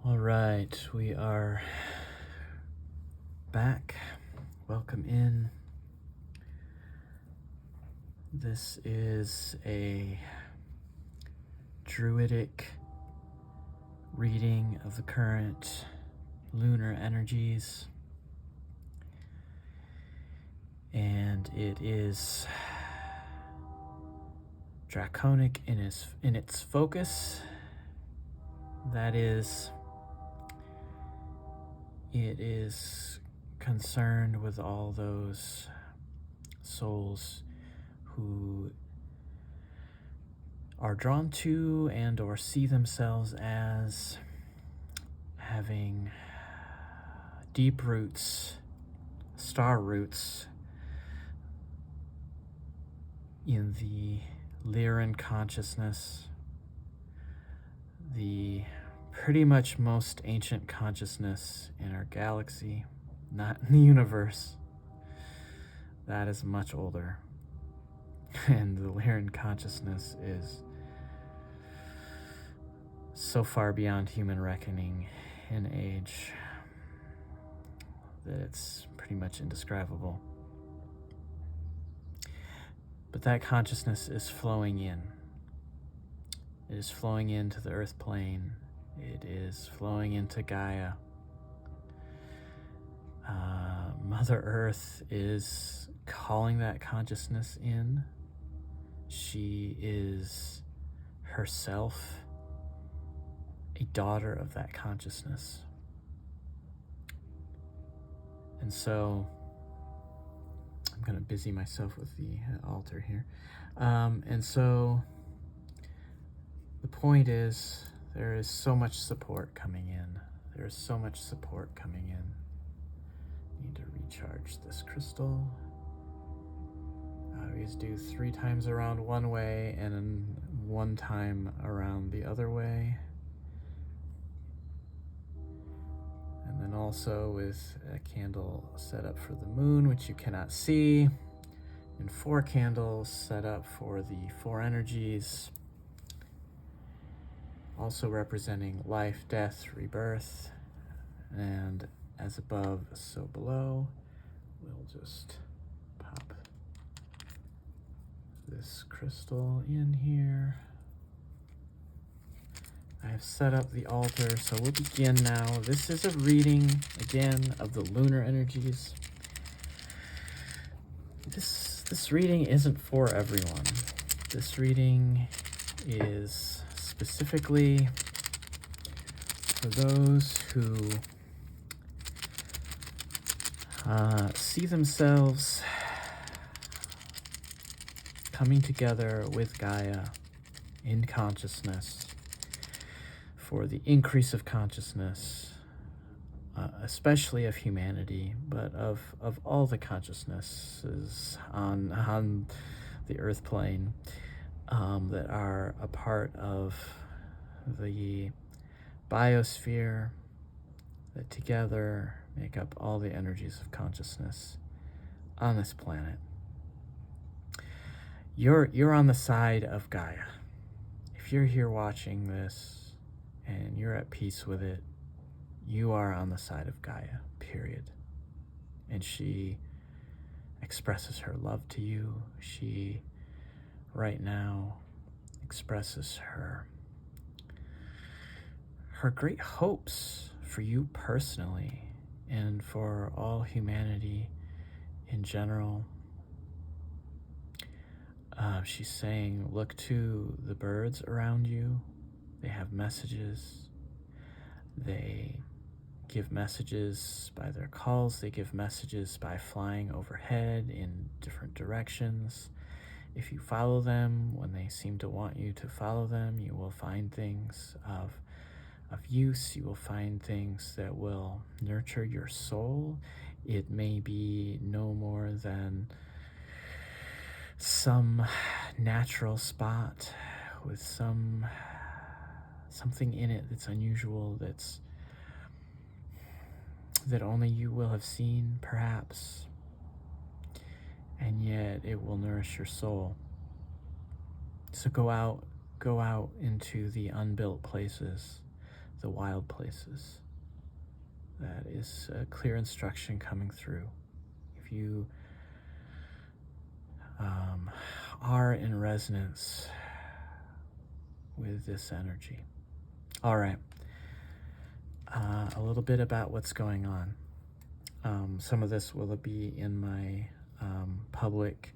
All right, we are back. Welcome in. This is a druidic reading of the current lunar energies, and it is draconic in its focus. That is, it is concerned with all those souls who are drawn to and or see themselves as having deep roots, star roots in the Lyran consciousness, the pretty much most ancient consciousness in our galaxy, not in the universe. That is much older. And the Lyran consciousness is so far beyond human reckoning in age that it's pretty much indescribable. But that consciousness is flowing in. It is flowing into the earth plane. It is flowing into Gaia. Mother Earth is calling that consciousness in. She is herself a daughter of that consciousness. And so I'm going to busy myself with the altar here. And so the point is, there is so much support coming in. There is so much support coming in. Need to recharge this crystal. I always do 3 times around one way and then 1 time around the other way. And then also with a candle set up for the moon, which you cannot see, and 4 candles set up for the 4 energies, also representing life, death, rebirth, and as above, so below. We'll just pop this crystal in here. I have set up the altar, so we'll begin now. This is a reading, again, of the lunar energies. This reading isn't for everyone. This reading is specifically for those who see themselves coming together with Gaia in consciousness for the increase of consciousness, especially of humanity, but of all the consciousnesses on the earth plane that are a part of the biosphere, that together make up all the energies of consciousness on this planet. You're on the side of Gaia. If you're here watching this and you're at peace with it, you are on the side of Gaia, period. And she expresses her love to you. She, right now, expresses her great hopes for you personally and for all humanity in general. She's saying, look to the birds around you. They have messages. They give messages by their calls. They give messages by flying overhead in different directions. If you follow them when they seem to want you to follow them, you will find things of use. You will find things that will nurture your soul. It may be no more than some natural spot with something in it that's unusual, that only you will have seen, perhaps, and yet it will nourish your soul. So go out into the unbuilt places, the wild places. That is clear instruction coming through. If you are in resonance with this energy. All right. A little bit about what's going on. Some of this will be in my public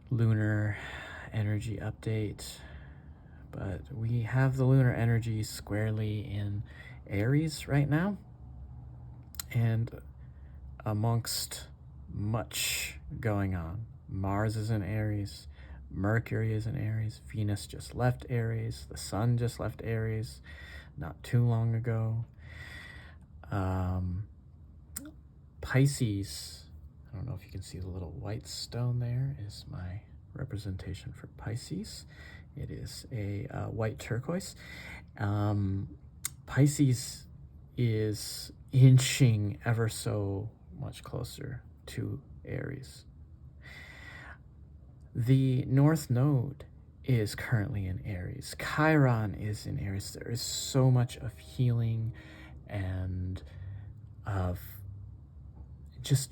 Lunar Energy update, but we have the Lunar Energy squarely in Aries right now, and amongst much going on. Mars is in Aries, Mercury is in Aries, Venus just left Aries, the Sun just left Aries not too long ago. Pisces, I don't know if you can see the little white stone there, is my representation for Pisces. It is a white turquoise. Pisces is inching ever so much closer to Aries. The North Node is currently in Aries. Chiron is in Aries. There is so much of healing and of just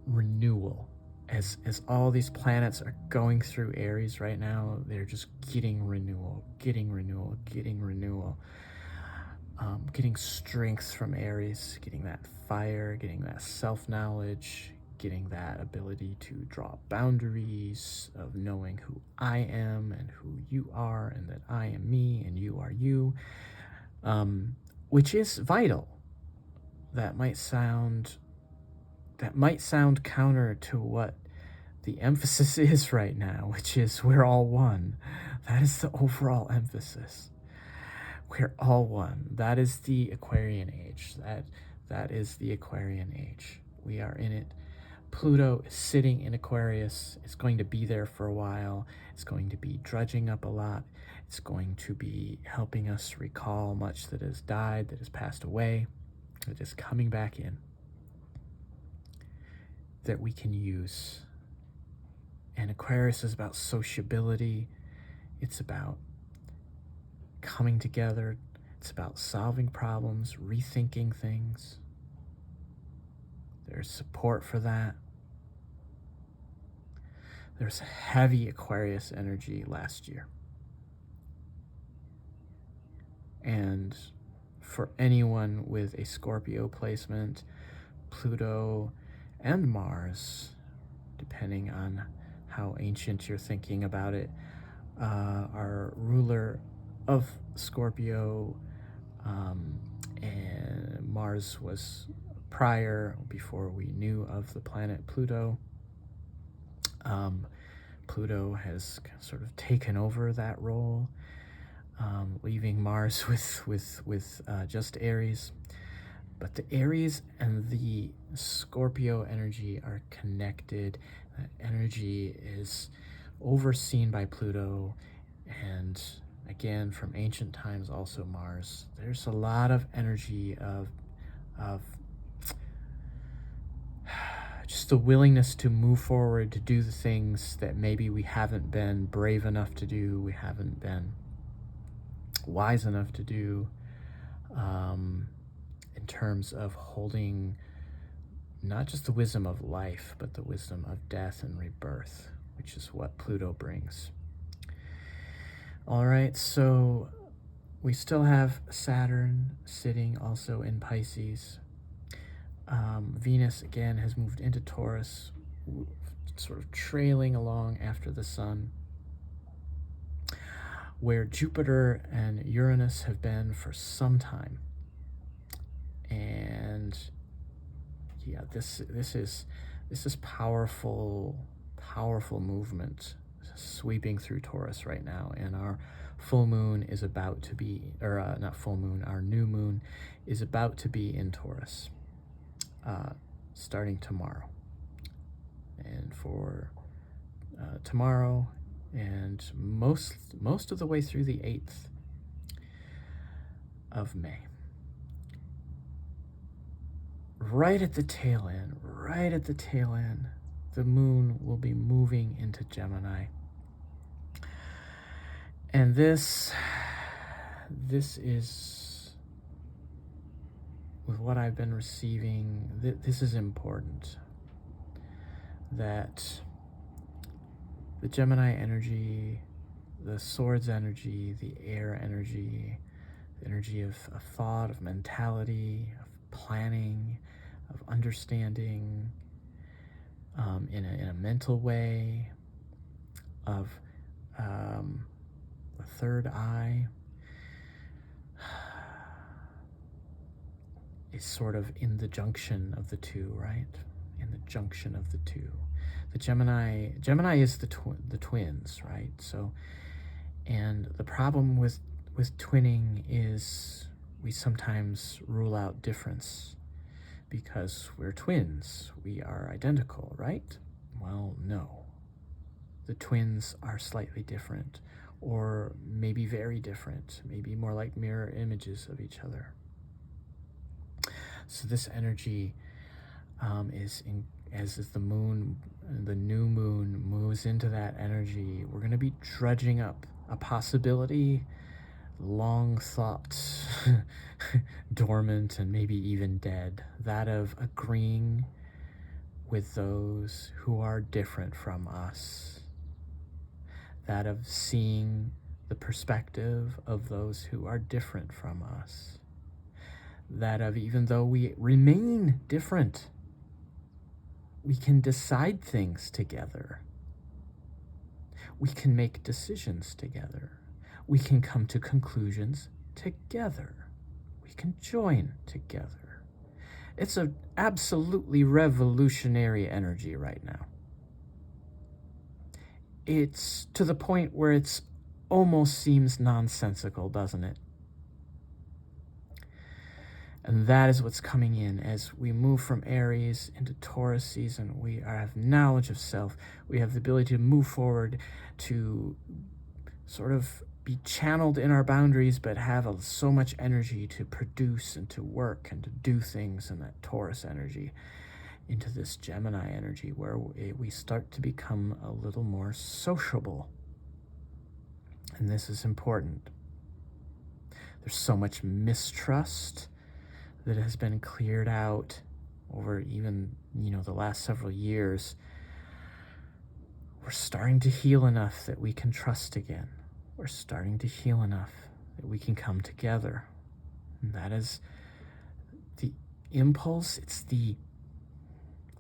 renewal. As all these planets are going through Aries right now, they're just getting renewal, getting strength from Aries, getting that fire, getting that self-knowledge, getting that ability to draw boundaries of knowing who I am and who you are, and that I am me and you are you, which is vital. That might sound counter to what the emphasis is right now, which is we're all one. That is the overall emphasis. We're all one. That is the Aquarian age. That is the Aquarian age. We are in it. Pluto is sitting in Aquarius. It's going to be there for a while. It's going to be drudging up a lot. It's going to be helping us recall much that has died, that has passed away, that is coming back in, that we can use. And Aquarius is about sociability. It's about coming together. It's about solving problems, rethinking things. There's support for that. There's heavy Aquarius energy last year. And for anyone with a Scorpio placement, Pluto and Mars, depending on how ancient you're thinking about it, are ruler of Scorpio, and Mars was prior, before we knew of the planet Pluto. Pluto has sort of taken over that role, leaving Mars with just Aries. But the Aries and the Scorpio energy are connected. That energy is overseen by Pluto, and again, from ancient times, also Mars. There's a lot of energy of just the willingness to move forward, to do the things that maybe we haven't been brave enough to do, we haven't been wise enough to do, in terms of holding not just the wisdom of life, but the wisdom of death and rebirth, which is what Pluto brings. All right, so we still have Saturn sitting also in Pisces. Venus, again, has moved into Taurus, sort of trailing along after the Sun, where Jupiter and Uranus have been for some time. And yeah, this is powerful movement sweeping through Taurus right now, and our full moon is about to be, or not full moon, our new moon is about to be in Taurus, starting tomorrow. And for tomorrow and most of the way through the 8th of May. Right at the tail end, the moon will be moving into Gemini. And this is with what I've been receiving, this is important, that the Gemini energy, the swords energy, the air energy, the energy of thought, of mentality, of planning, of understanding, in a mental way, of the third eye, is sort of in the junction of the two, right? In the junction of the two. The Gemini is the twins, right? So, and the problem with twinning is we sometimes rule out difference because we're twins. We are identical, right? Well, no. The twins are slightly different, or maybe very different, maybe more like mirror images of each other. So this energy as the moon, the new moon moves into that energy, we're going to be dredging up a possibility long thought, dormant and maybe even dead, that of agreeing with those who are different from us, that of seeing the perspective of those who are different from us, that of even though we remain different, we can decide things together. We can make decisions together. We can come to conclusions together. We can join together. It's an absolutely revolutionary energy right now. It's to the point where it's almost seems nonsensical, doesn't it? And that is what's coming in as we move from Aries into Taurus season. We have knowledge of self. We have the ability to move forward, to sort of be channeled in our boundaries, but have so much energy to produce and to work and to do things in that Taurus energy, into this Gemini energy where we start to become a little more sociable. And this is important. There's so much mistrust that has been cleared out over even, the last several years. We're starting to heal enough that we can trust again. We're starting to heal enough that we can come together. And that is the impulse, it's the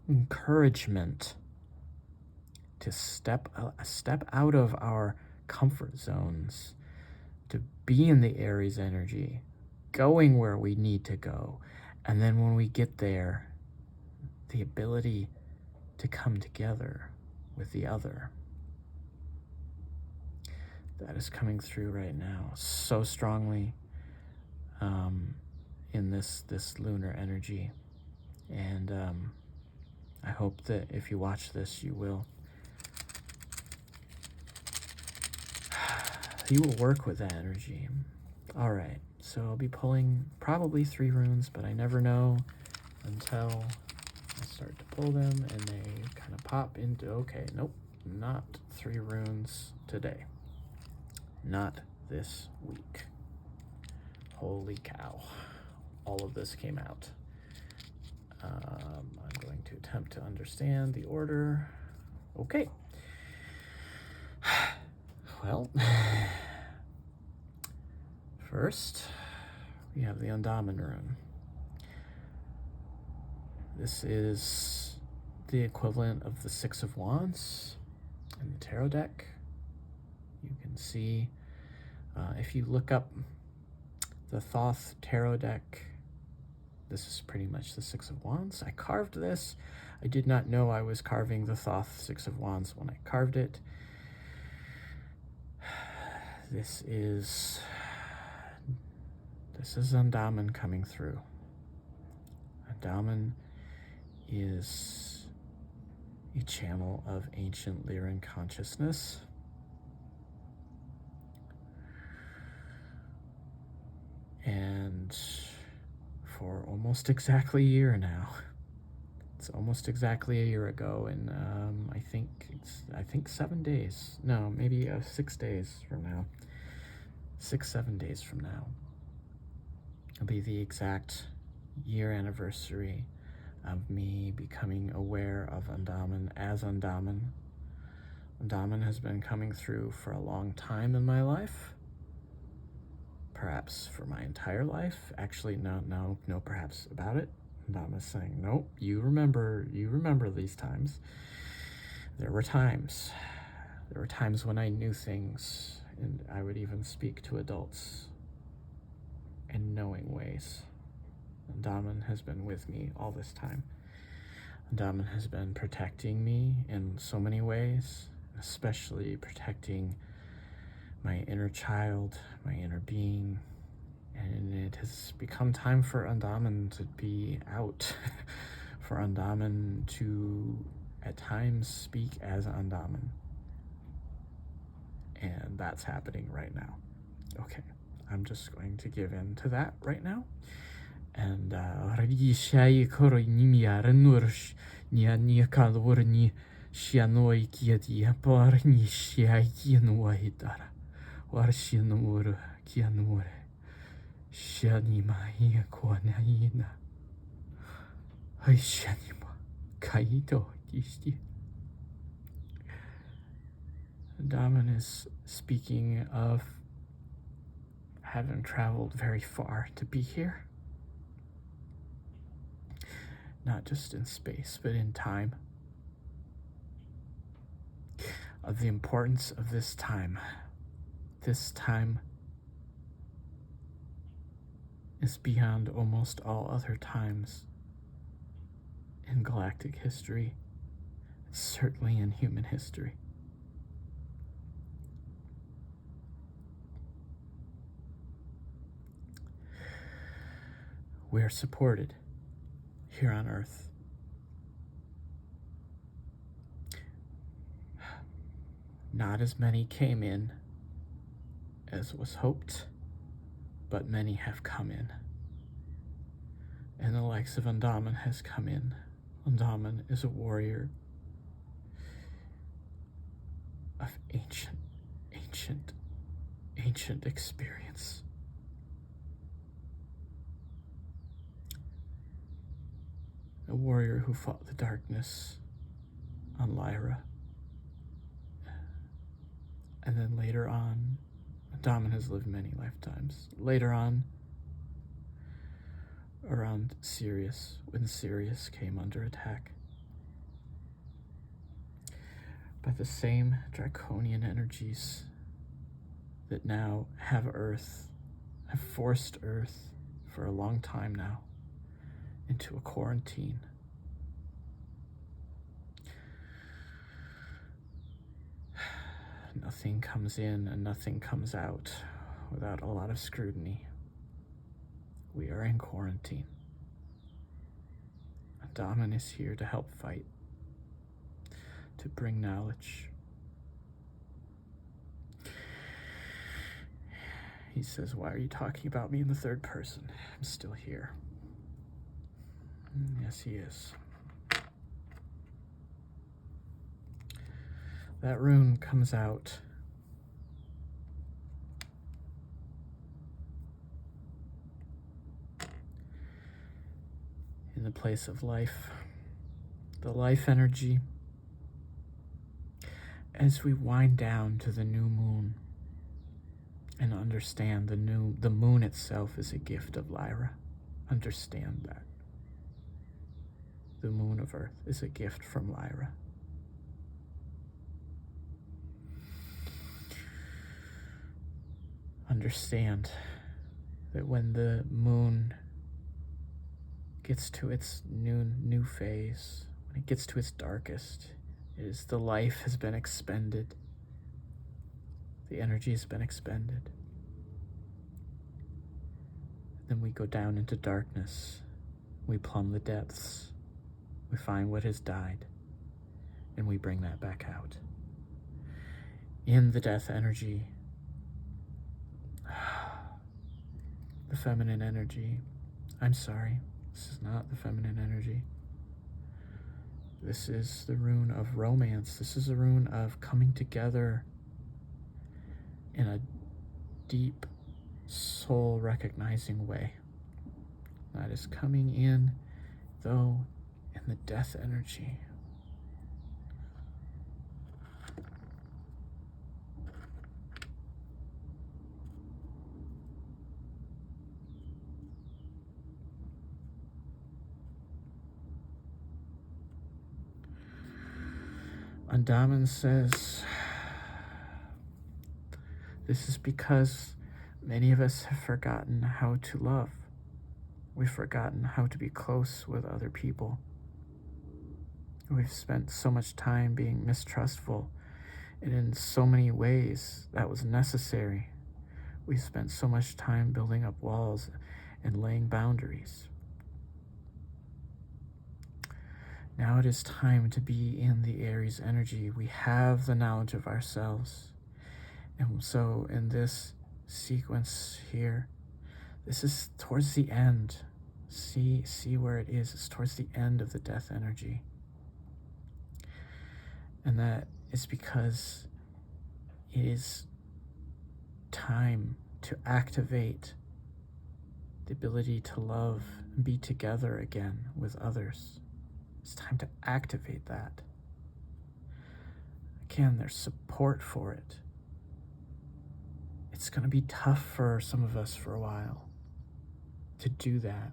encouragement to step out of our comfort zones, to be in the Aries energy, going where we need to go. And then when we get there, the ability to come together with the other. That is coming through right now so strongly in this lunar energy. And I hope that if you watch this, you will work with that energy. All right, so I'll be pulling probably 3 runes, but I never know until I start to pull them and they kind of pop into, okay, nope, not 3 runes today. Not this week. Holy cow. All of this came out. I'm going to attempt to understand the order. Okay. Well, first, we have the Undaman rune. This is the equivalent of the 6 of Wands in the tarot deck. You can see, if you look up the Thoth tarot deck, this is pretty much the 6 of Wands. I carved this. I did not know I was carving the Thoth 6 of Wands when I carved it. This is Undaman coming through. Undaman is a channel of ancient Lyran consciousness. And for almost exactly a year now. It's almost exactly a year ago, and I think 7 days. No, maybe 6 days from now. 6-7 days from now. It'll be the exact year anniversary of me becoming aware of Andaman as Andaman. Andaman has been coming through for a long time in my life. Perhaps for my entire life. Actually, no perhaps about it. Andaman is saying, nope, you remember these times. There were times when I knew things, and I would even speak to adults in knowing ways. Andaman has been with me all this time. Andaman has been protecting me in so many ways, especially protecting my inner child, my inner being, and it has become time for Andaman to be out, for Andaman to at times speak as Andaman. And that's happening right now. Okay, I'm just going to give in to that right now. And Daman is speaking of having traveled very far to be here. Not just in space, but in time. Of the importance of this time. This time is beyond almost all other times in galactic history, certainly in human history. We are supported here on Earth. Not as many came in as was hoped, but many have come in. And the likes of Andaman has come in. Andaman is a warrior of ancient experience. A warrior who fought the darkness on Lyra. And then later on, Andaman has lived many lifetimes. Later on, around Sirius, when Sirius came under attack by the same draconian energies that now have forced Earth for a long time now into a quarantine. Nothing comes in and nothing comes out without a lot of scrutiny. We are in quarantine. Andaman is here to help fight, to bring knowledge. He says, why are you talking about me in the third person? I'm still here. Yes, he is. That rune comes out in the place of life, the life energy. As we wind down to the new moon and understand the moon itself is a gift of Lyra. Understand that. The moon of Earth is a gift from Lyra. Understand that when the moon gets to its new phase, when it gets to its darkest, it is the life has been expended. The energy has been expended. Then we go down into darkness. We plumb the depths. We find what has died. And we bring that back out. In the death energy, the feminine energy. I'm sorry, this is not the feminine energy. This is the rune of romance. This is a rune of coming together in a deep, soul-recognizing way. that is coming in, though, in the death energy. Andaman says, this is because many of us have forgotten how to love. We've forgotten how to be close with other people. We've spent so much time being mistrustful, and in so many ways that was necessary. We've spent so much time building up walls and laying boundaries. Now it is time to be in the Aries energy. We have the knowledge of ourselves. And so in this sequence here, this is towards the end. See where it is. It's towards the end of the death energy. And that is because it is time to activate the ability to love and be together again with others. It's time to activate that. Again, there's support for it. It's going to be tough for some of us for a while to do that.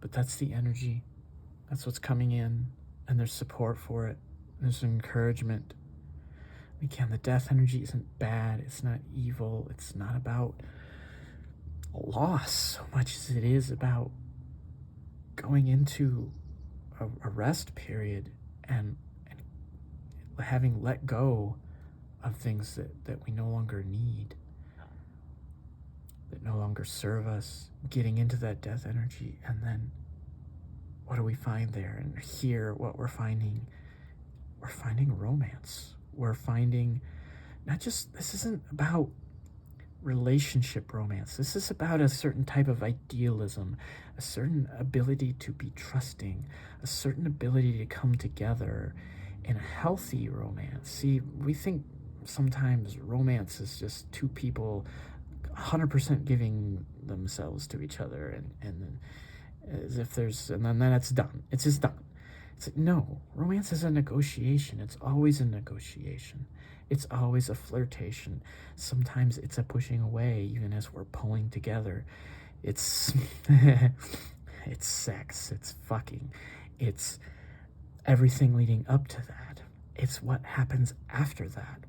But that's the energy. That's what's coming in. And there's support for it. There's encouragement. Again, the death energy isn't bad. It's not evil. It's not about loss so much as it is about going into a rest period and having let go of things that we no longer need, that no longer serve us, getting into that death energy. And then what do we find there? And here, what we're finding romance. We're finding not just, this isn't about relationship romance. This is about a certain type of idealism, a certain ability to be trusting, a certain ability to come together in a healthy romance. See, we think sometimes romance is just two people 100% giving themselves to each other, and as if there's, and then it's done. It's just done. It's like, no, romance is a negotiation. It's always a negotiation. It's always a flirtation. Sometimes it's a pushing away, even as we're pulling together. It's it's sex. It's fucking. It's everything leading up to that. It's what happens after that.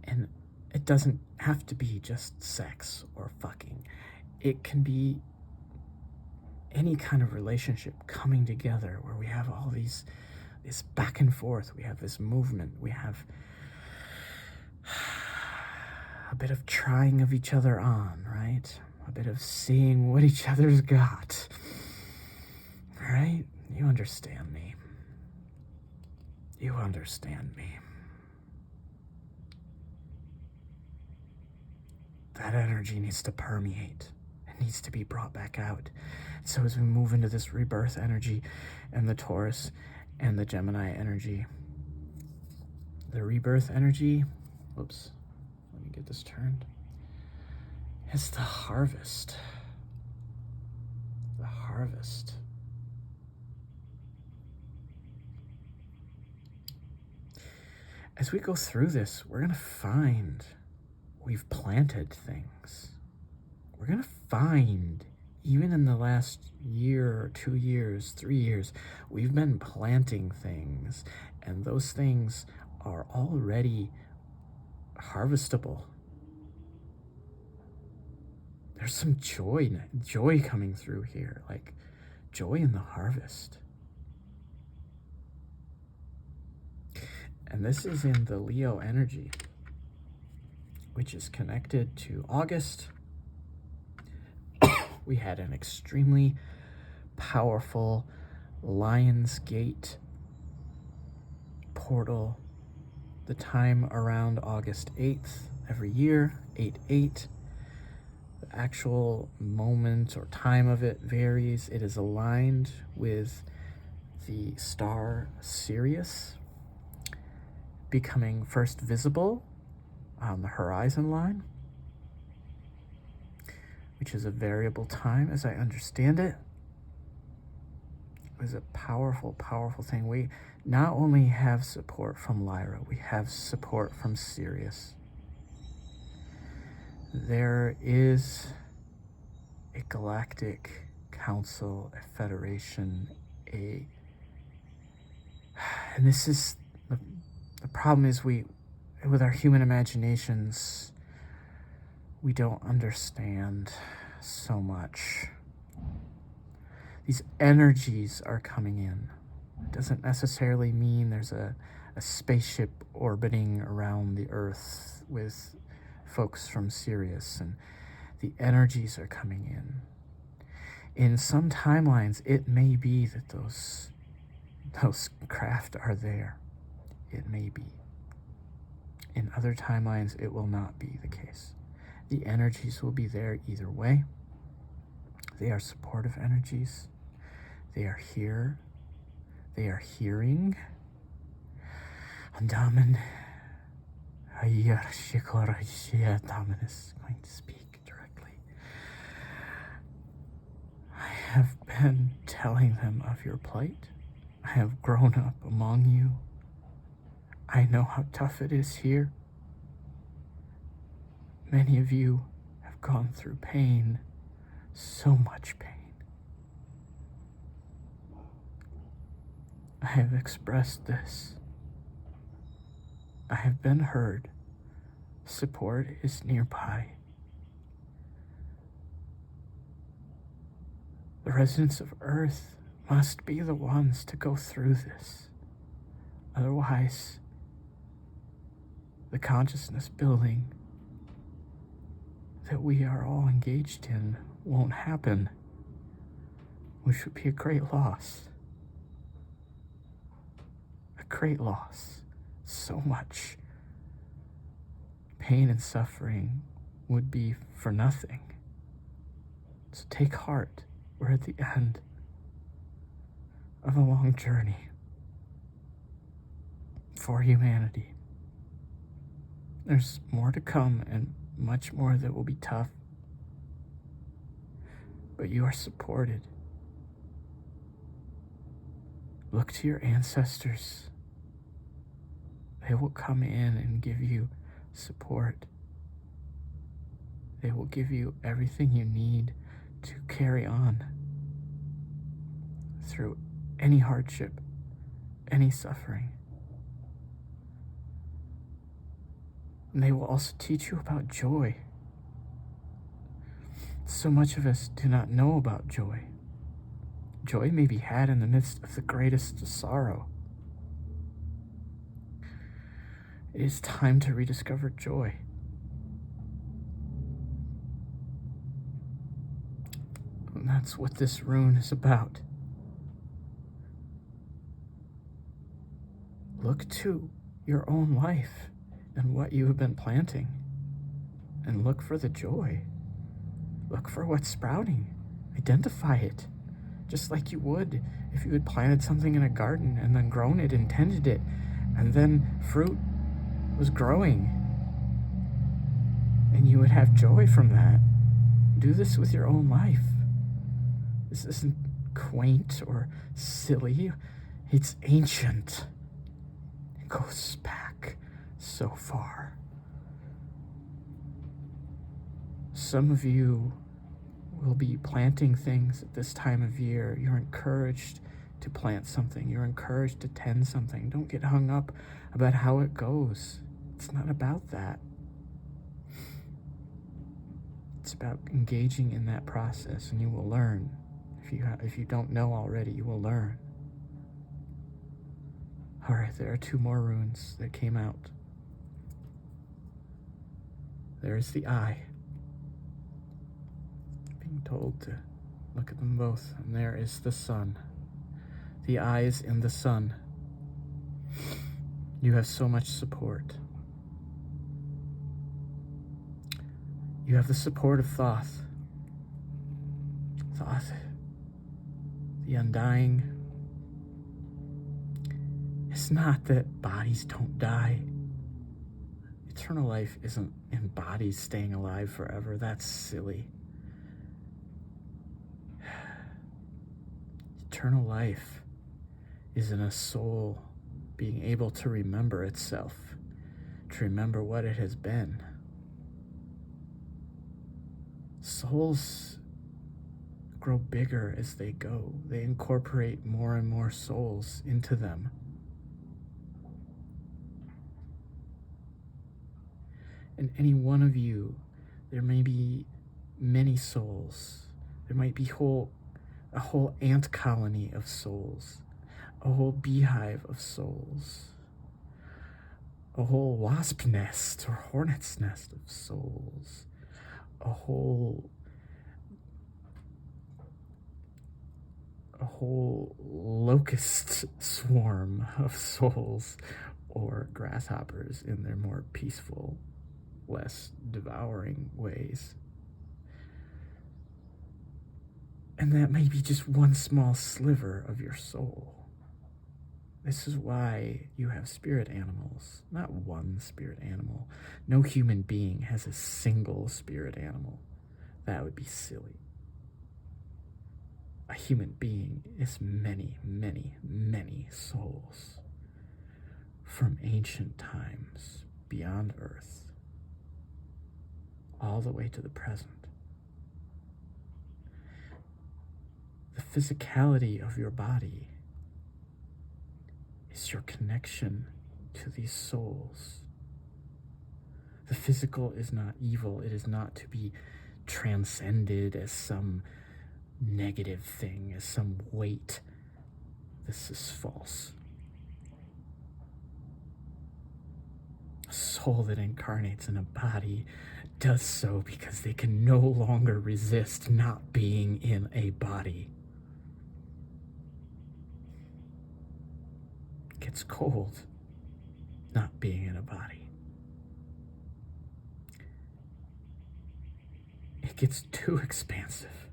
And it doesn't have to be just sex or fucking. It can be any kind of relationship coming together where we have all this back and forth, we have this movement, we have a bit of trying of each other on, right? A bit of seeing what each other's got, right? You understand me. You understand me. That energy needs to permeate. It needs to be brought back out. So as we move into this rebirth energy and the Taurus and the Gemini energy, the rebirth energy, oops, let me get this turned. It's the harvest. The harvest. As we go through this, we're going to find we've planted things. We're going to find, even in the last year, 2 years, 3 years, we've been planting things, and those things are already harvestable. There's some joy coming through here, like joy in the harvest. And this is in the Leo energy, which is connected to August. We had an extremely powerful Lion's Gate portal, the time around August 8th every year, 8/8. The actual moment or time of it varies. It is aligned with the star Sirius becoming first visible on the horizon line. which is a variable time as I understand it, is a powerful, powerful thing. We not only have support from Lyra, we have support from Sirius. There is a galactic council, a federation, and this is the problem is with our human imaginations, we don't understand so much. These energies are coming in. It doesn't necessarily mean there's a spaceship orbiting around the Earth with folks from Sirius, and the energies are coming in. In some timelines, it may be that those craft are there. It may be. In other timelines, it will not be the case. The energies will be there either way. They are supportive energies. They are here. They are hearing. Andaman Ayar Shikorashia Daman is going to speak directly. I have been telling them of your plight. I have grown up among you. I know how tough it is here. Many of you have gone through pain, so much pain. I have expressed this. I have been heard. Support is nearby. The residents of Earth must be the ones to go through this. Otherwise, the consciousness building that we are all engaged in won't happen, which would be a great loss. A great loss. So much pain and suffering would be for nothing. So take heart. We're at the end of a long journey for humanity. There's more to come and much more that will be tough. But you are supported. Look to your ancestors. They will come in and give you support. They will give you everything you need to carry on through any hardship, any suffering. And they will also teach you about joy. So much of us do not know about joy. Joy may be had in the midst of the greatest sorrow. It is time to rediscover joy. And that's what this rune is about. Look to your own life and what you have been planting, and look for the joy. Look for what's sprouting. Identify it, just like you would if you had planted something in a garden and then grown it and tended it, and then fruit was growing, and you would have joy from that. Do this with your own life. This isn't quaint or silly. It's ancient. It goes back so far. Some of you will be planting things at this time of year. You're encouraged to plant something. You're encouraged to tend something. Don't get hung up about how it goes. It's not about that. It's about engaging in that process, and you will learn. If you don't know already, you will learn. All right, there are 2 more runes that came out. There is the eye. Being told to look at them both. And there is the sun. The eye is in the sun. You have so much support. You have the support of Thoth. Thoth, the undying. It's not that bodies don't die. Eternal life isn't in bodies staying alive forever. That's silly. eternal life is in a soul being able to remember itself, to remember what it has been. Souls grow bigger as they go. They incorporate more and more souls into them. In any one of you, there may be many souls. There might be a whole ant colony of souls, a whole beehive of souls, a whole wasp nest or hornet's nest of souls, a whole locust swarm of souls, or grasshoppers in their more peaceful, less devouring ways. And that may be just one small sliver of your soul. This is why you have spirit animals, not one spirit animal. No human being has a single spirit animal. That would be silly. A human being is many, many, many souls from ancient times beyond Earth, all the way to the present. The physicality of your body is your connection to these souls. The physical is not evil. It is not to be transcended as some negative thing, as some weight. This is false. A soul that incarnates in a body does so because they can no longer resist not being in a body. It gets cold not being in a body. It gets too expansive.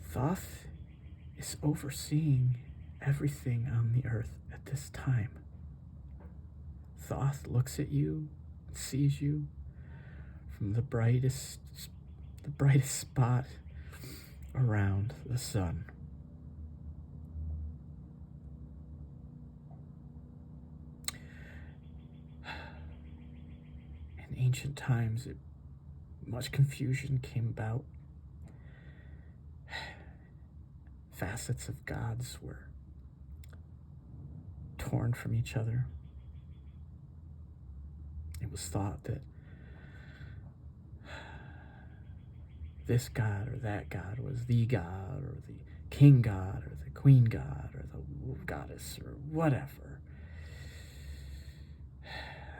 Thoth is overseeing everything on the earth at this time. Thoth looks at you, sees you from the brightest spot around the sun. In ancient times, much confusion came about. Facets of gods were torn from each other. It was thought that this god or that god was the god, or the king god, or the queen god, or the goddess, or whatever.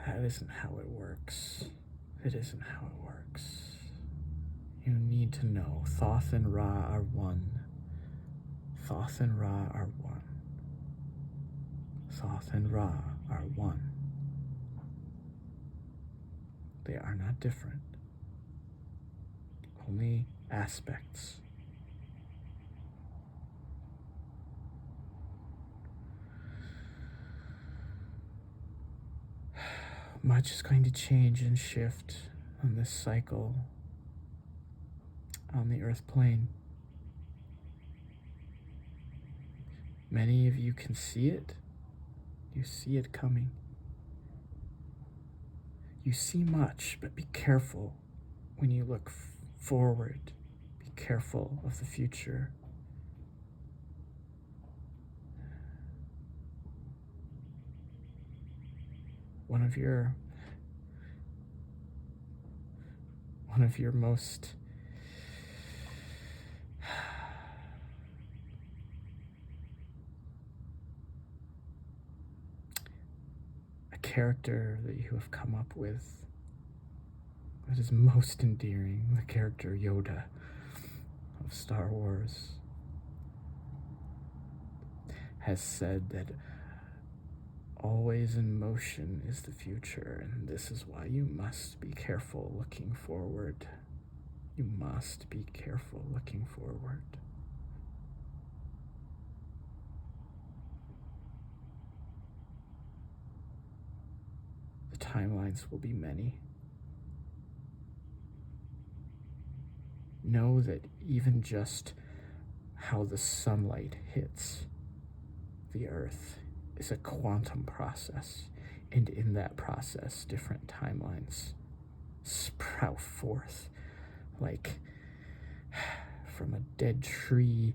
That isn't how it works. It isn't how it works. You need to know Thoth and Ra are one. Thoth and Ra are one. Thoth and Ra are one. They are not different. Only aspects. Much is going to change and shift on this cycle on the earth plane. Many of you can see it. You see it coming. You see much, but be careful when you look forward. Be careful of the future. One of your most a character that you have come up with that is most endearing, the character Yoda of Star Wars, has said that always in motion is the future, and this is why you must be careful looking forward. You must be careful looking forward. The timelines will be many. know that even just how the sunlight hits the earth is a quantum process, and in that process, different timelines sprout forth like from a dead tree.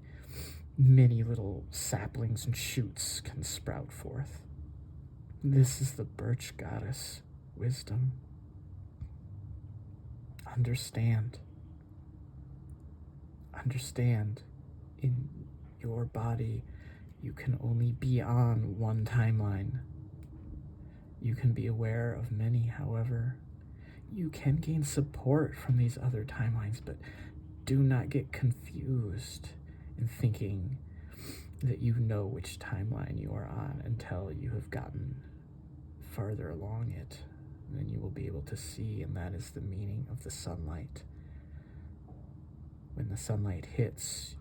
Many little saplings and shoots can sprout forth. This is the birch goddess, wisdom. Understand. Understand. In your body, you can only be on one timeline. You can be aware of many, however. You can gain support from these other timelines, but do not get confused in thinking that you know which timeline you are on until you have gotten farther along it. Then you will be able to see, and that is the meaning of the sunlight. When the sunlight hits,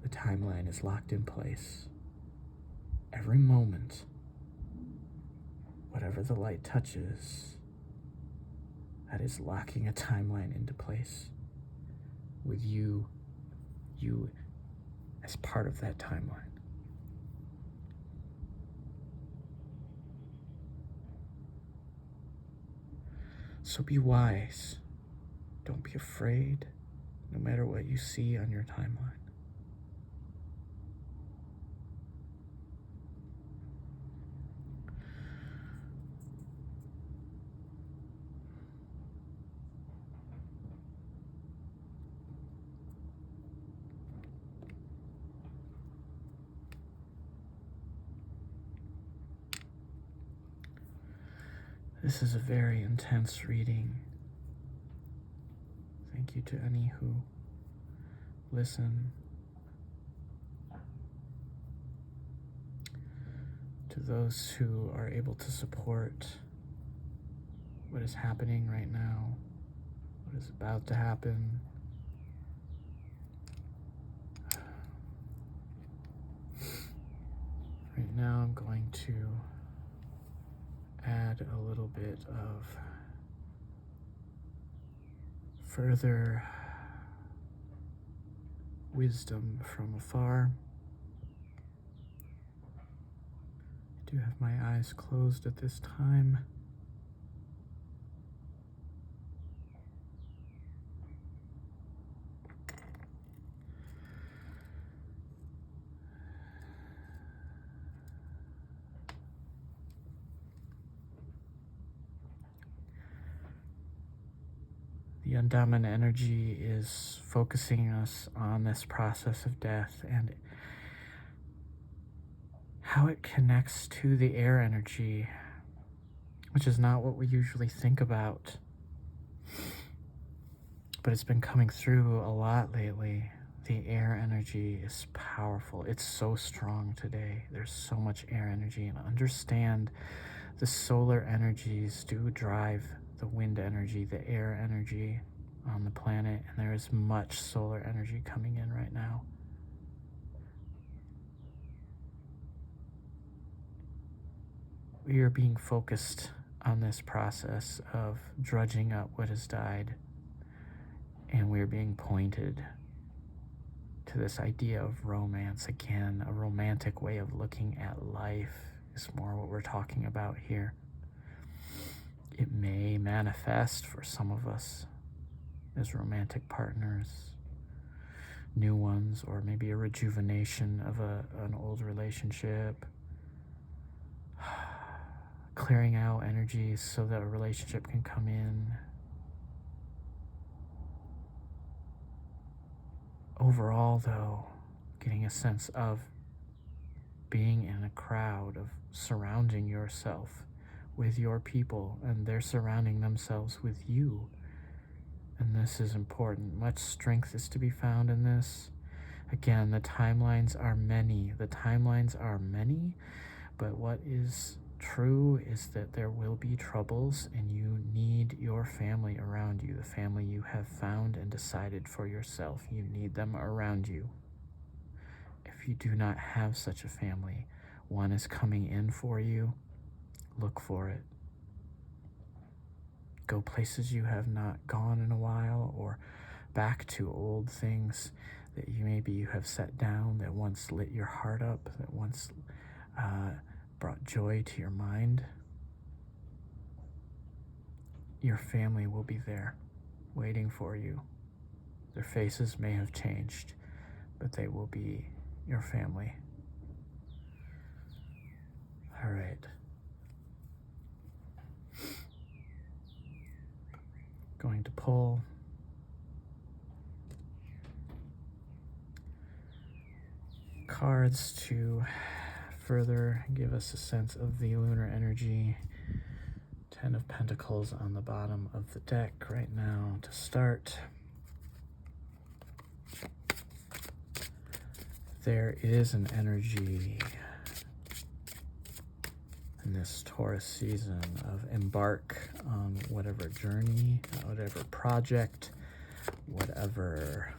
the timeline is locked in place. Every moment, whatever the light touches, that is locking a timeline into place with you as part of that timeline. So be wise. Don't be afraid, no matter what you see on your timeline. This is a very intense reading. Thank you to any who listen. To those who are able to support what is happening right now, what is about to happen. Right now I'm going to add a little bit of further wisdom from afar. I do have my eyes closed at this time. The undominant energy is focusing us on this process of death and how it connects to the air energy, which is not what we usually think about, but it's been coming through a lot lately. The air energy is powerful. It's so strong today. There's so much air energy, and understand the solar energies do drive the wind energy, the air energy on the planet, and there is much solar energy coming in right now. We are being focused on this process of drudging up what has died, and we're being pointed to this idea of romance. Again, a romantic way of looking at life is more what we're talking about here. It may manifest for some of us as romantic partners, new ones, or maybe a rejuvenation of an old relationship. Clearing out energies so that a relationship can come in. Overall, though, getting a sense of being in a crowd, of surrounding yourself with your people, and they're surrounding themselves with you. And this is important. Much strength is to be found in this. Again, the timelines are many. But what is true is that there will be troubles, and you need your family around you, the family you have found and decided for yourself. You need them around you. If you do not have such a family, one is coming in for you, look for it. Go places you have not gone in a while, or back to old things that you have set down, that once lit your heart up, that once brought joy to your mind. Your family will be there, waiting for you. Their faces may have changed, but they will be your family. All right. Going to pull cards to further give us a sense of the lunar energy. 10 of Pentacles on the bottom of the deck right now to start. There is an energy in this Taurus season of embark on whatever journey, whatever project, whatever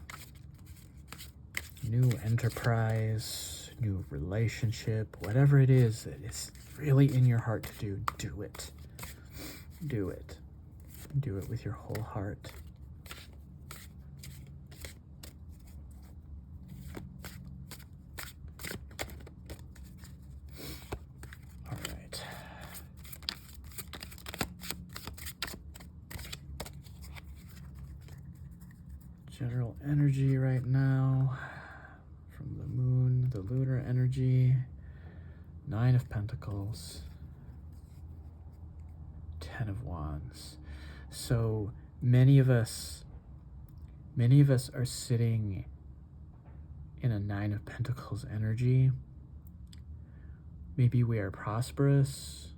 new enterprise, new relationship, whatever it is that is really in your heart to do, do it. Do it. Do it with your whole heart. All right. General energy right now from the moon, the lunar energy, 9 of Pentacles, 10 of Wands. So many of us are sitting in a 9 of Pentacles energy. Maybe we are prosperous,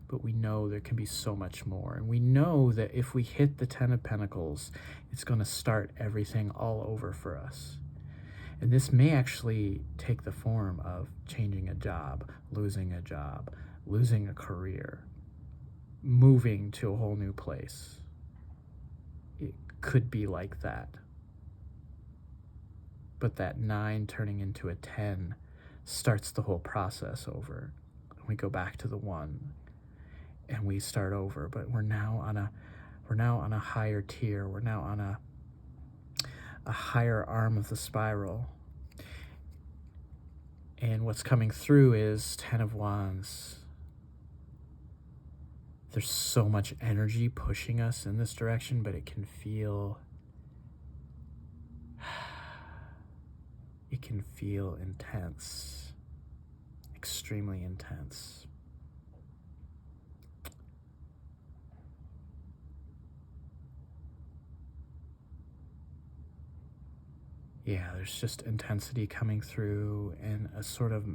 but we know there can be so much more. And we know that if we hit the 10 of Pentacles, it's going to start everything all over for us. And this may actually take the form of changing a job, losing a career, moving to a whole new place. It could be like that. But that 9 turning into a 10 starts the whole process over. We go back to the 1 and we start over, but we're now on a higher tier. We're now on a higher arm of the spiral. And what's coming through is 10 of Wands. There's so much energy pushing us in this direction, but it can feel intense, extremely intense. Yeah, there's just intensity coming through, and a sort of,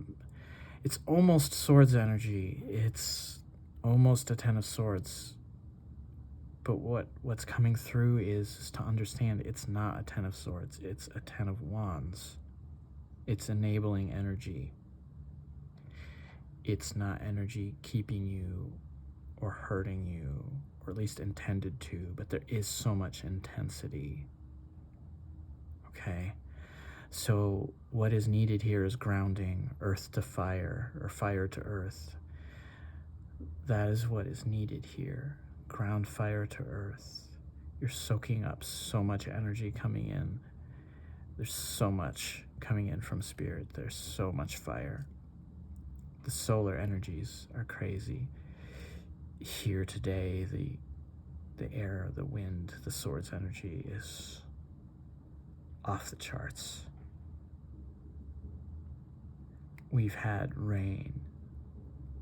it's almost swords energy. It's almost a 10 of Swords. But what's coming through is to understand it's not a 10 of Swords. It's a 10 of Wands. It's enabling energy. It's not energy keeping you or hurting you, or at least intended to, but there is so much intensity. Okay? So what is needed here is grounding, earth to fire, or fire to earth. That is what is needed here. Ground, fire to earth. You're soaking up so much energy coming in. There's so much coming in from spirit. There's so much fire. The solar energies are crazy. Here today, the air, the wind, the swords energy is off the charts. We've had rain.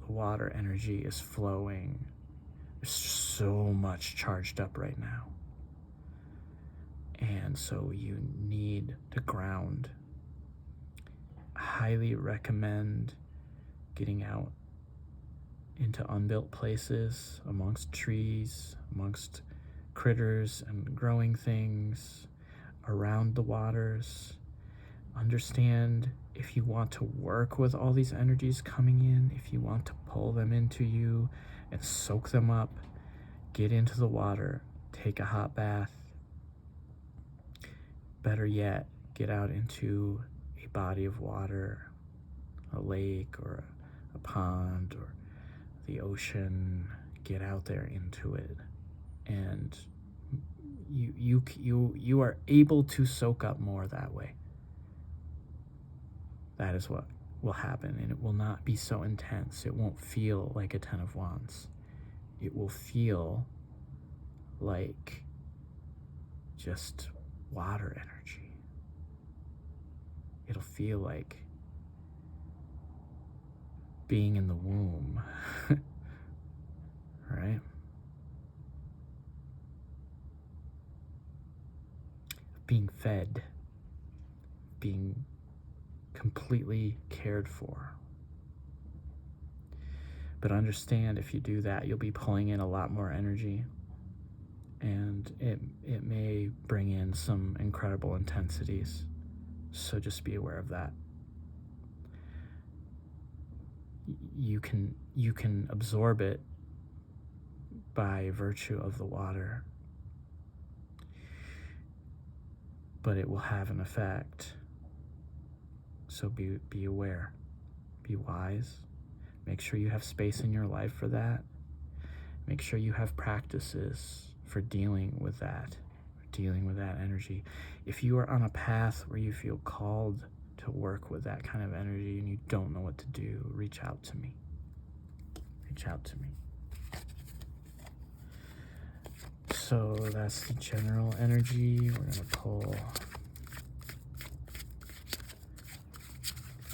The water energy is flowing. There's so much charged up right now. And so you need to ground. I highly recommend getting out into unbuilt places, amongst trees, amongst critters and growing things, around the waters. Understand, if you want to work with all these energies coming in, if you want to pull them into you and soak them up, get into the water, take a hot bath. Better yet, get out into a body of water, a lake or a pond or the ocean. Get out there into it and You are able to soak up more that way. That is what will happen, and it will not be so intense. It won't feel like a 10 of Wands. It will feel like just water energy. It'll feel like being in the womb, right? Being fed, being completely cared for. But understand, if you do that, you'll be pulling in a lot more energy, and it may bring in some incredible intensities. So just be aware of that. You can absorb it by virtue of the water, but it will have an effect. So be aware, be wise. Make sure you have space in your life for that. Make sure you have practices for dealing with that energy. If you are on a path where you feel called to work with that kind of energy and you don't know what to do, reach out to me. Reach out to me. So that's the general energy. We're going to pull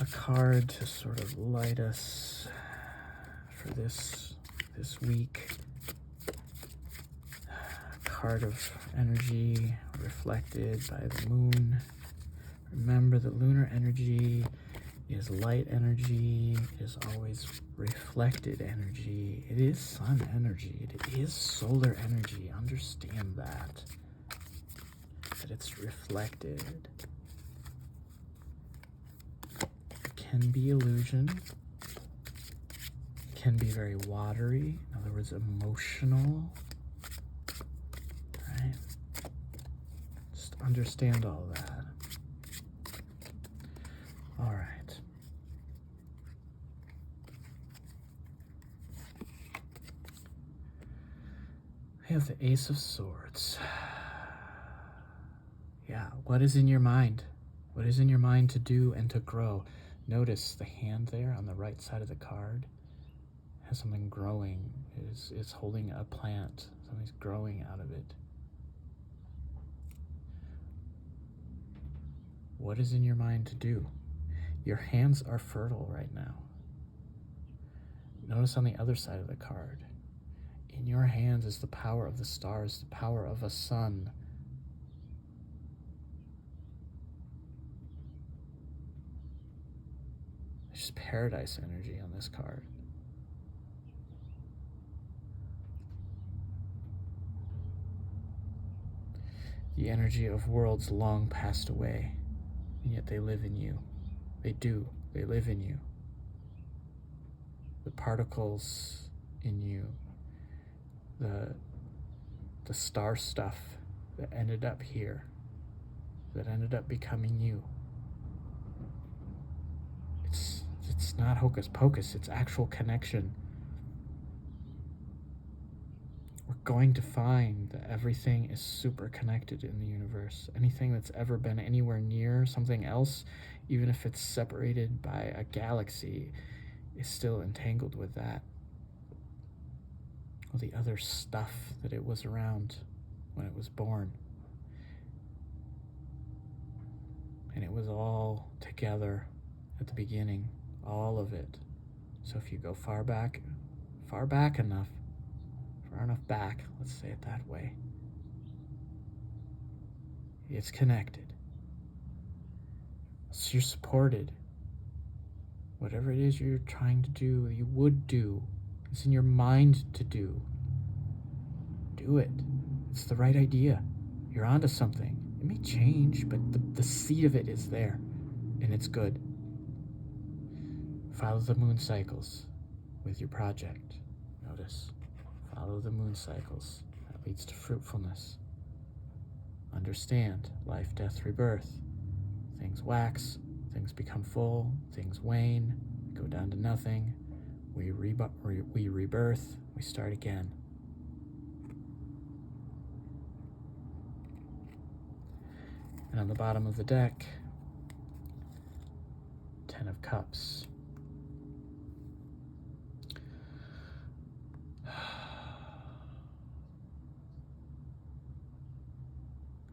a card to sort of light us for this week. A card of energy reflected by the moon. Remember that lunar energy is light energy. It is always reflected energy. It is sun energy. It is solar energy. Understand that it's reflected. It can be illusion. It can be very watery. In other words, emotional. Right? Just understand all that. All right. I have the Ace of Swords. Yeah, what is in your mind? What is in your mind to do and to grow? Notice the hand there on the right side of the card has something growing. It's holding a plant. Something's growing out of it. What is in your mind to do? Your hands are fertile right now. Notice on the other side of the card, in your hands is the power of the stars, the power of a sun. There's paradise energy on this card. The energy of worlds long passed away, and yet they live in you. They do. They live in you. The particles in you, the star stuff that ended up here, that ended up becoming you. It's not hocus pocus, it's actual connection. We're going to find that everything is super connected in the universe. Anything that's ever been anywhere near something else, even if it's separated by a galaxy, is still entangled with that. All the other stuff that it was around when it was born. And it was all together at the beginning, all of it. So if you go far back enough, far enough back, let's say it that way, it's connected. So you're supported. Whatever it is you're trying to do, you would do, it's in your mind to do. Do it. It's the right idea. You're onto something. It may change, but the seed of it is there, and it's good. Follow the moon cycles with your project. Notice, follow the moon cycles. That leads to fruitfulness. Understand life, death, rebirth. Things wax, things become full, things wane, go down to nothing. We rebirth, we start again. And on the bottom of the deck, 10 of Cups.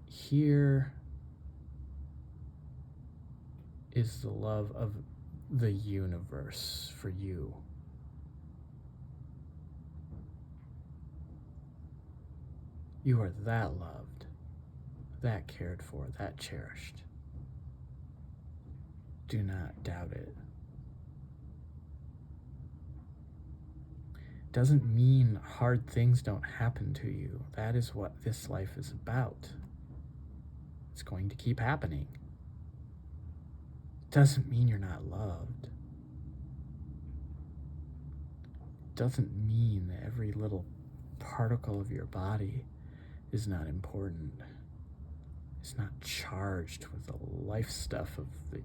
Here is the love of the universe for you. You are that loved, that cared for, that cherished. Do not doubt it. Doesn't mean hard things don't happen to you. That is what this life is about. It's going to keep happening. Doesn't mean you're not loved. Doesn't mean that every little particle of your body is not important. It's not charged with the life stuff of the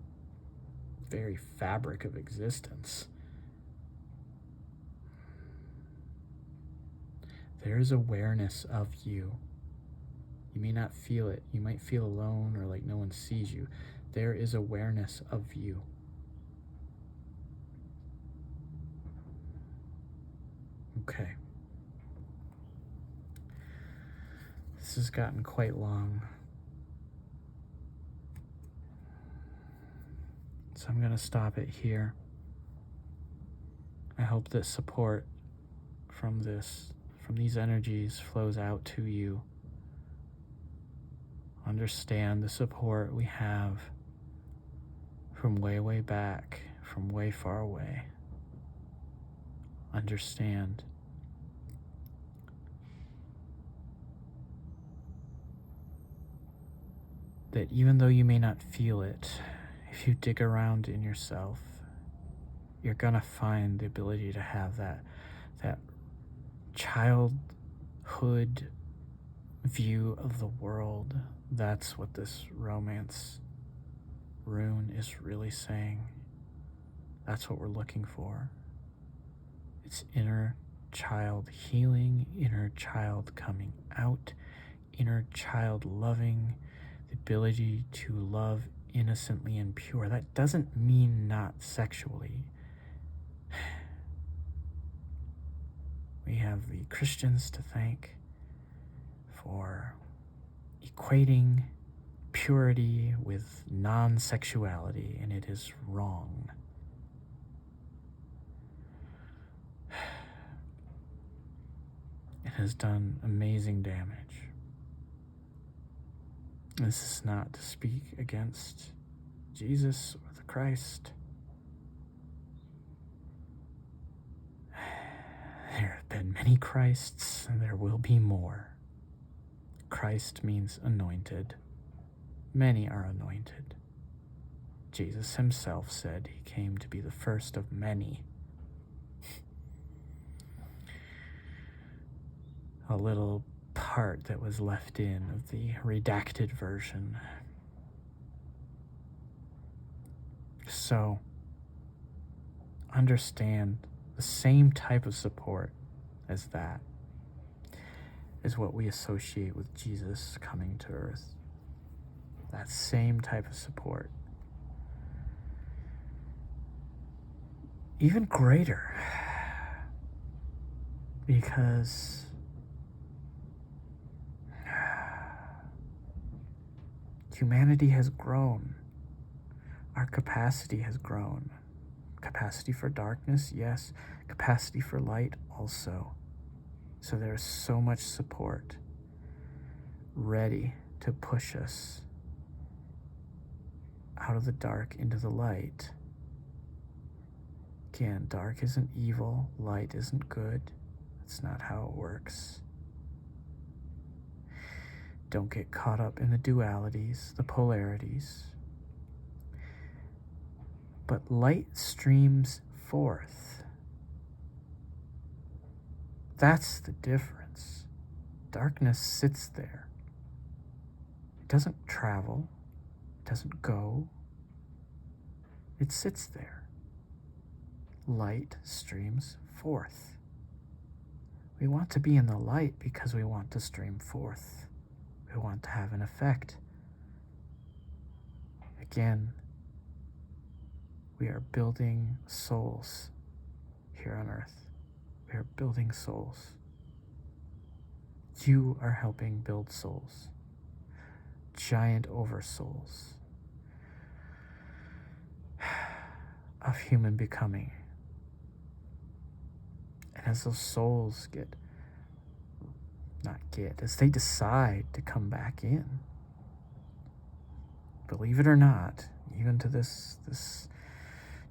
very fabric of existence. There is awareness of you. You may not feel it. You might feel alone or like no one sees you. There is awareness of you. Okay. This has gotten quite long. So I'm going to stop it here. I hope that support from these energies flows out to you. Understand the support we have from way, way back, from way far away. Understand that even though you may not feel it, if you dig around in yourself, you're gonna find the ability to have that childhood view of the world. That's what this romance rune is really saying. That's what we're looking for. It's inner child healing, inner child coming out, inner child loving, the ability to love innocently and pure. That doesn't mean not sexually. We have the Christians to thank for equating purity with non-sexuality, and it is wrong. It has done amazing damage. This is not to speak against Jesus or the Christ. There have been many Christs, and there will be more. Christ means anointed. Many are anointed. Jesus himself said he came to be the first of many. A little part that was left in of the redacted version. So, understand the same type of support as that is what we associate with Jesus coming to earth. That same type of support. Even greater. Because humanity has grown. Our capacity has grown. Capacity for darkness, yes. Capacity for light, also. So there's so much support ready to push us out of the dark into the light. Again, dark isn't evil, light isn't good. That's not how it works. Don't get caught up in the dualities, the polarities. But light streams forth. That's the difference. Darkness sits there. It doesn't travel. It doesn't go. It sits there. Light streams forth. We want to be in the light because we want to stream forth. We want to have an effect. Again, we are building souls here on Earth. We are building souls. You are helping build souls. Giant oversouls of human becoming. And as those souls as they decide to come back in, believe it or not, even to this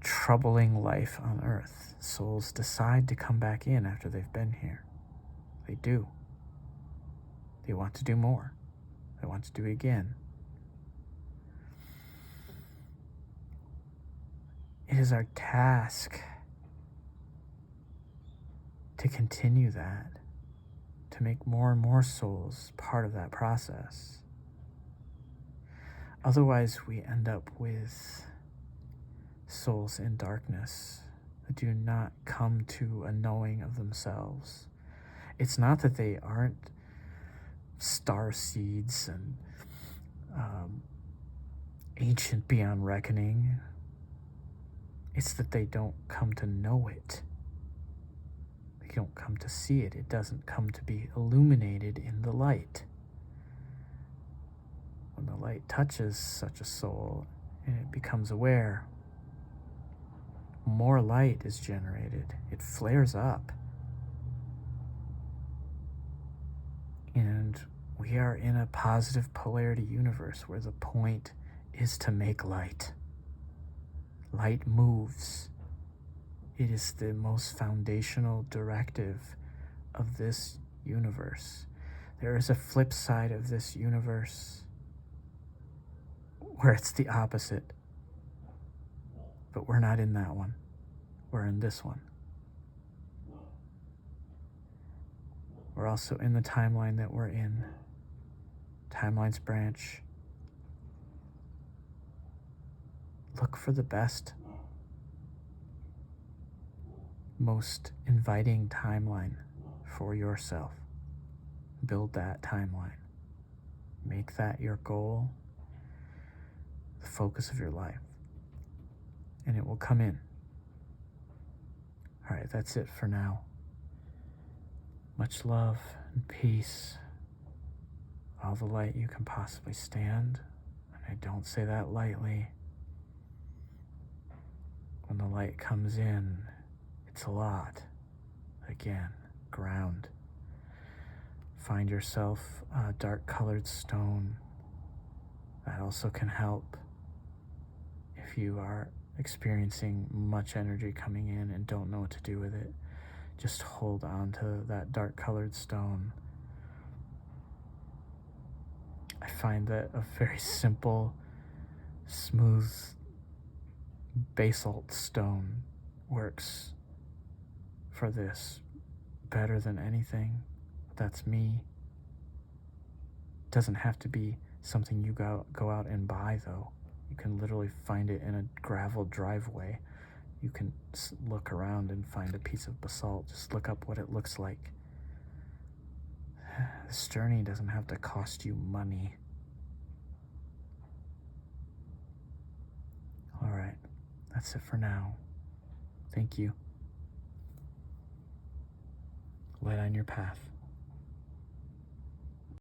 troubling life on Earth, souls decide to come back in after they've been here. They do. They want to do more. They want to do it again. It is our task to continue that, to make more and more souls part of that process. Otherwise, we end up with souls in darkness that do not come to a knowing of themselves. It's not that they aren't star seeds and ancient beyond reckoning. It's that they don't come to know it. They don't come to see it. It doesn't come to be illuminated in the light. When the light touches such a soul and it becomes aware, more light is generated. It flares up. And we are in a positive polarity universe where the point is to make light. Light moves. It is the most foundational directive of this universe. There is a flip side of this universe where it's the opposite. But we're not in that one. We're in this one. We're also in the timeline that we're in. Timelines branch. Look for the best, most inviting timeline for yourself. Build that timeline. Make that your goal, the focus of your life, and it will come in. All right, that's it for now. Much love and peace. All the light you can possibly stand. And I don't say that lightly. When the light comes in, it's a lot. Again, ground. Find yourself a dark colored stone. That also can help if you are experiencing much energy coming in and don't know what to do with it. Just hold on to that dark colored stone. I find that a very simple, smooth basalt stone works for this better than anything. That's me. It doesn't have to be something you go out and buy, though. You can literally find it in a gravel driveway. You can look around and find a piece of basalt. Just look up what it looks like. This journey doesn't have to cost you money. All right, that's it for now. Thank you. Light on your path.